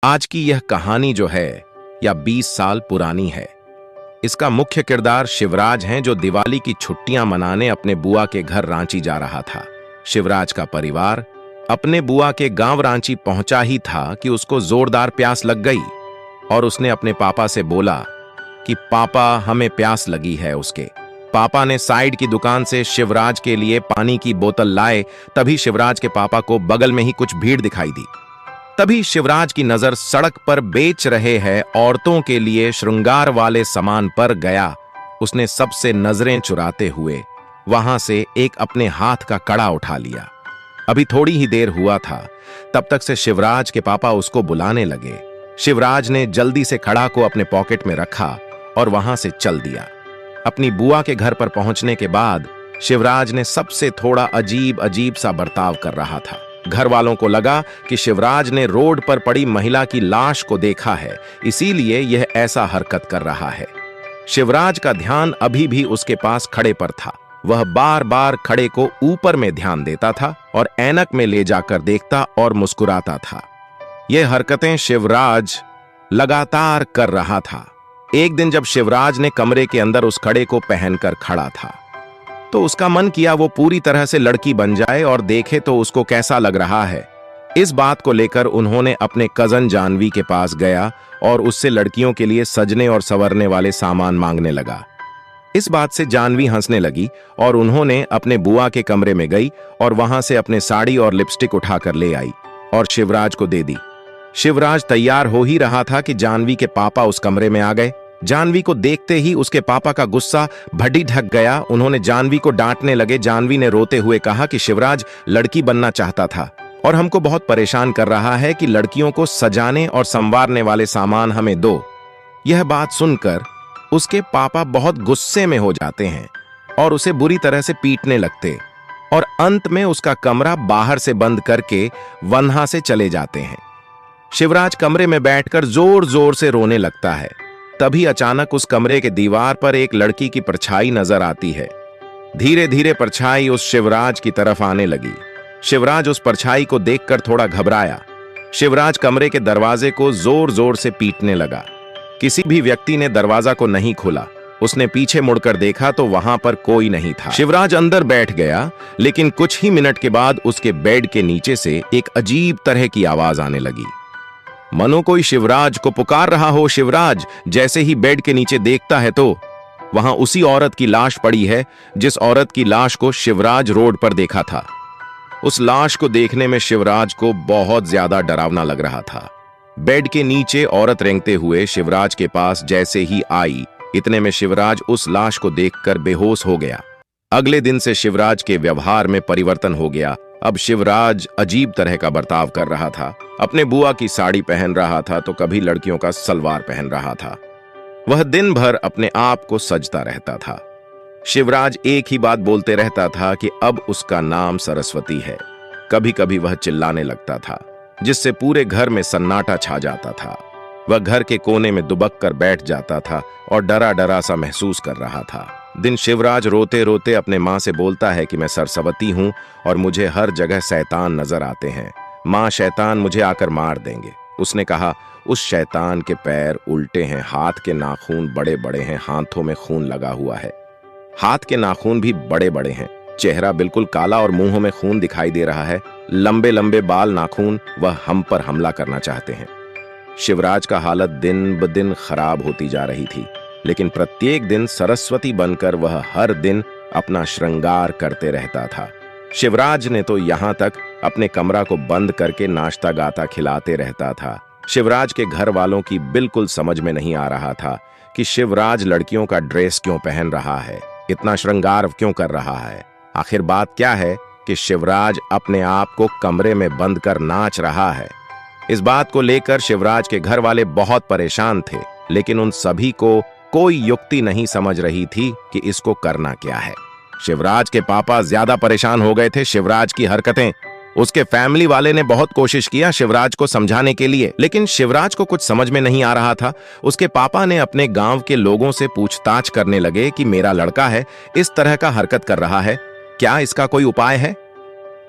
आज की यह कहानी जो है या 20 साल पुरानी है। इसका मुख्य किरदार शिवराज हैं जो दिवाली की छुट्टियां मनाने अपने बुआ के घर रांची जा रहा था। शिवराज का परिवार अपने बुआ के गांव रांची पहुंचा ही था कि उसको जोरदार प्यास लग गई और उसने अपने पापा से बोला कि पापा हमें प्यास लगी है। उसके पापा ने साइड की दुकान से शिवराज के लिए पानी की बोतल लाए। तभी शिवराज के पापा को बगल में ही कुछ भीड़ दिखाई दी। तभी शिवराज की नजर सड़क पर बेच रहे हैं औरतों के लिए श्रृंगार वाले सामान पर गया। उसने सबसे नजरें चुराते हुए वहां से एक अपने हाथ का कड़ा उठा लिया। अभी थोड़ी ही देर हुआ था, तब तक से शिवराज के पापा उसको बुलाने लगे। शिवराज ने जल्दी से कड़ा को अपने पॉकेट में रखा और वहां से चल दिया। अपनी बुआ के घर पर पहुंचने के बाद शिवराज ने सबसे थोड़ा अजीब अजीब सा बर्ताव कर रहा था। घर वालों को लगा कि शिवराज ने रोड पर पड़ी महिला की लाश को देखा है, इसीलिए यह ऐसा हरकत कर रहा है। शिवराज का ध्यान अभी भी उसके पास खड़े पर था। वह बार बार खड़े को ऊपर में ध्यान देता था और ऐनक में ले जाकर देखता और मुस्कुराता था। यह हरकतें शिवराज लगातार कर रहा था। एक दिन जब शिवराज ने कमरे के अंदर उस खड़े को पहनकर खड़ा था तो उसका मन किया वो पूरी तरह से लड़की बन जाए और देखे तो उसको कैसा लग रहा है। इस बात को लेकर उन्होंने अपने कजन जानवी के पास गया और उससे लड़कियों के लिए सजने और संवरने वाले सामान मांगने लगा। इस बात से जानवी हंसने लगी और उन्होंने अपने बुआ के कमरे में गई और वहां से अपने साड़ी और लिपस्टिक उठाकर ले आई और शिवराज को दे दी। शिवराज तैयार हो ही रहा था कि जानवी के पापा उस कमरे में आ गए। जानवी को देखते ही उसके पापा का गुस्सा भड्डी ढक गया। उन्होंने जानवी को डांटने लगे। जानवी ने रोते हुए कहा कि शिवराज लड़की बनना चाहता था और हमको बहुत परेशान कर रहा है कि लड़कियों को सजाने और संवारने वाले सामान हमें दो। यह बात सुनकर उसके पापा बहुत गुस्से में हो जाते हैं और उसे बुरी तरह से पीटने लगते और अंत में उसका कमरा बाहर से बंद करके वहां से चले जाते हैं। शिवराज कमरे में बैठकर जोर जोर से रोने लगता है। तभी अचानक उस कमरे के दीवार पर एक लड़की की परछाई नजर आती है। धीरे धीरे परछाई उस शिवराज की तरफ आने लगी। शिवराज उस परछाई को देखकर थोड़ा घबराया। शिवराज कमरे के दरवाजे को जोर जोर से पीटने लगा। किसी भी व्यक्ति ने दरवाजा को नहीं खोला। उसने पीछे मुड़कर देखा तो वहां पर कोई नहीं था। शिवराज अंदर बैठ गया, लेकिन कुछ ही मिनट के बाद उसके बेड के नीचे से एक अजीब तरह की आवाज आने लगी, मनो कोई शिवराज को पुकार रहा हो। शिवराज जैसे ही बेड के नीचे देखता है तो वहां उसी औरत की लाश पड़ी है जिस औरत की लाश को शिवराज रोड पर देखा था। उस लाश को देखने में शिवराज को बहुत ज्यादा डरावना लग रहा था। बेड के नीचे औरत रेंगते हुए शिवराज के पास जैसे ही आई, इतने में शिवराज उस लाश को देखकर बेहोश हो गया। अगले दिन से शिवराज के व्यवहार में परिवर्तन हो गया। अब शिवराज अजीब तरह का बर्ताव कर रहा था। अपने बुआ की साड़ी पहन रहा था तो कभी लड़कियों का सलवार पहन रहा था। वह दिन भर अपने आप को सजता रहता था। शिवराज एक ही बात बोलते रहता था कि अब उसका नाम सरस्वती है। कभी कभी वह चिल्लाने लगता था जिससे पूरे घर में सन्नाटा छा जाता था। वह घर के कोने में दुबक कर बैठ जाता था और डरा डरा सा महसूस कर रहा था। दिन शिवराज रोते रोते अपने माँ से बोलता है कि मैं सरस्वती हूँ और मुझे हर जगह शैतान नजर आते हैं। माँ, शैतान मुझे आकर मार देंगे। उसने कहा, उस शैतान के पैर उल्टे हैं, हाथ के नाखून बड़े बड़े हैं, हाथों में खून लगा हुआ है। हाथ के नाखून भी बड़े बड़े हैं, चेहरा बिल्कुल काला और मुंहों में खून दिखाई दे रहा है। लंबे लंबे बाल, नाखून, वह हम पर हमला करना चाहते हैं। शिवराज का हालत दिन ब दिन खराब होती जा रही थी, लेकिन प्रत्येक दिन सरस्वती बनकर वह हर दिन अपना श्रृंगार करते रहता था। शिवराज ने तो यहां तक अपने कमरा को बंद करके नाश्ता गाता खिलाते रहता था। शिवराज के घर वालों की बिल्कुल समझ में नहीं आ रहा था कि शिवराज लड़कियों का ड्रेस क्यों पहन रहा है, इतना श्रृंगार क्यों कर रहा है। आखिर बात क्या है कि शिवराज अपने आप को कमरे में बंद कर नाच रहा है। इस बात को लेकर शिवराज के घर वाले बहुत परेशान थे, लेकिन उन सभी को कोई युक्ति नहीं समझ रही थी कि इसको करना क्या है। शिवराज के पापा ज्यादा परेशान हो गए थे शिवराज की हरकतें। उसके फैमिली वाले ने बहुत कोशिश किया शिवराज को समझाने के लिए, लेकिन शिवराज को कुछ समझ में नहीं आ रहा था। उसके पापा ने अपने गांव के लोगों से पूछताछ करने लगे कि मेरा लड़का है, इस तरह का हरकत कर रहा है, क्या इसका कोई उपाय है।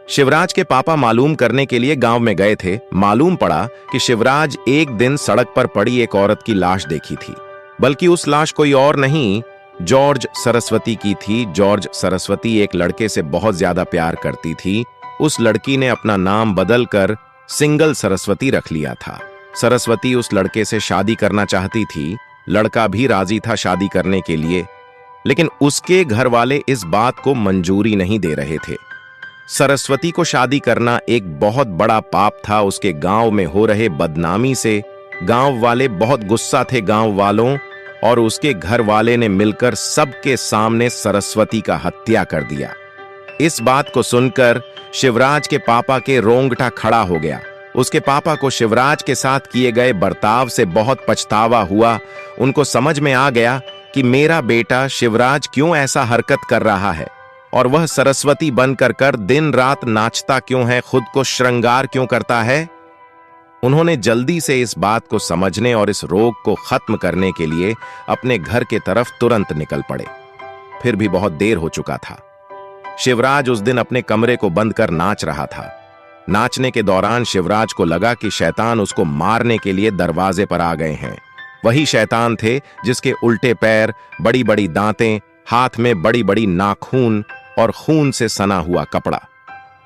शिवराज के पापा मालूम करने के लिए गांव में गए थे। मालूम पड़ा कि शिवराज एक दिन सड़क पर पड़ी एक औरत की लाश देखी थी, बल्कि उस लाश कोई और नहीं, जॉर्ज सरस्वती की थी। जॉर्ज सरस्वती एक लड़के से बहुत ज्यादा प्यार करती थी। उस लड़की ने अपना नाम बदलकर सिंगल सरस्वती रख लिया था। सरस्वती उस लड़के से शादी करना चाहती थी। लड़का भी राजी था शादी करने के लिए, लेकिन उसके घर वाले इस बात को मंजूरी नहीं दे रहे थे। सरस्वती को शादी करना एक बहुत बड़ा पाप था। उसके गांव में हो रहे बदनामी से गांव वाले बहुत गुस्सा थे गांव वालों, और उसके घर वाले ने मिलकर सबके सामने सरस्वती का हत्या कर दिया। इस बात को सुनकर शिवराज के पापा के रोंगटा खड़ा हो गया। उसके पापा को शिवराज के साथ किए गए बर्ताव से बहुत पछतावा हुआ। उनको समझ में आ गया कि मेरा बेटा शिवराज क्यों ऐसा हरकत कर रहा है, और वह सरस्वती बनकर कर दिन रात नाचता क्यों है, खुद को श्रृंगार क्यों करता है। उन्होंने जल्दी से इस बात को समझने और इस रोग को खत्म करने के लिए अपने घर के तरफ तुरंत निकल पड़े। फिर भी बहुत देर हो चुका था। शिवराज उस दिन अपने कमरे को बंद कर नाच रहा था। नाचने के दौरान शिवराज को लगा कि शैतान उसको मारने के लिए दरवाजे पर आ गए हैं। वही शैतान थे जिसके उल्टे पैर, बड़ी बड़ी दांतें, हाथ में बड़ी बड़ी नाखून और खून से सना हुआ कपड़ा।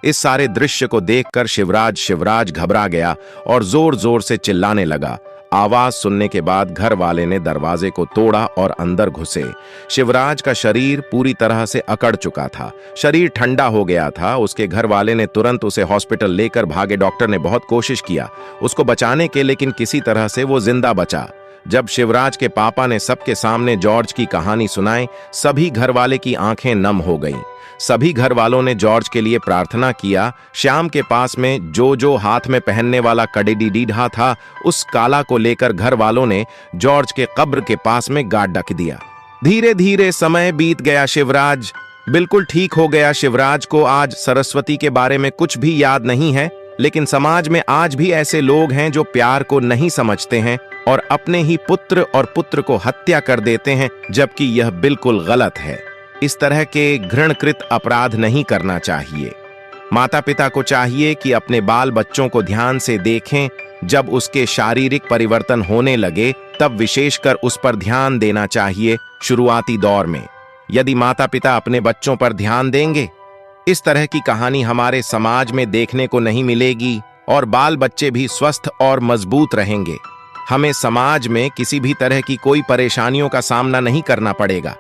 इस सारे दृश्य को देखकर शिवराज घबरा गया और जोर जोर से चिल्लाने लगा। आवाज सुनने के बाद घर वाले ने दरवाजे को तोड़ा और अंदर घुसे। शिवराज का शरीर पूरी तरह से अकड़ चुका था, शरीर ठंडा हो गया था। उसके घर वाले ने तुरंत उसे हॉस्पिटल लेकर भागे। डॉक्टर ने बहुत कोशिश किया उसको बचाने के, लेकिन किसी तरह से वो जिंदा बचा। जब शिवराज के पापा ने सबके सामने जॉर्ज की कहानी सुनाई, सभी घर वाले की आंखें नम हो गईं। सभी घर वालों ने जॉर्ज के लिए प्रार्थना किया। श्याम के पास में जो हाथ में पहनने वाला कड़ीडीढ़ा था, उस काला को लेकर घर वालों ने जॉर्ज के कब्र के पास में गाड़ ढक दिया। धीरे धीरे समय बीत गया। शिवराज बिल्कुल ठीक हो गया। शिवराज को आज सरस्वती के बारे में कुछ भी याद नहीं है, लेकिन समाज में आज भी ऐसे लोग हैं जो प्यार को नहीं समझते हैं और अपने ही पुत्र और पुत्र को हत्या कर देते हैं, जबकि यह बिल्कुल गलत है। इस तरह के घृणकृत अपराध नहीं करना चाहिए। माता पिता को चाहिए कि अपने बाल बच्चों को ध्यान से देखें। जब उसके शारीरिक परिवर्तन होने लगे तब विशेषकर उस पर ध्यान देना चाहिए। शुरुआती दौर में यदि माता पिता अपने बच्चों पर ध्यान देंगे, इस तरह की कहानी हमारे समाज में देखने को नहीं मिलेगी और बाल बच्चे भी स्वस्थ और मजबूत रहेंगे। हमें समाज में किसी भी तरह की कोई परेशानियों का सामना नहीं करना पड़ेगा।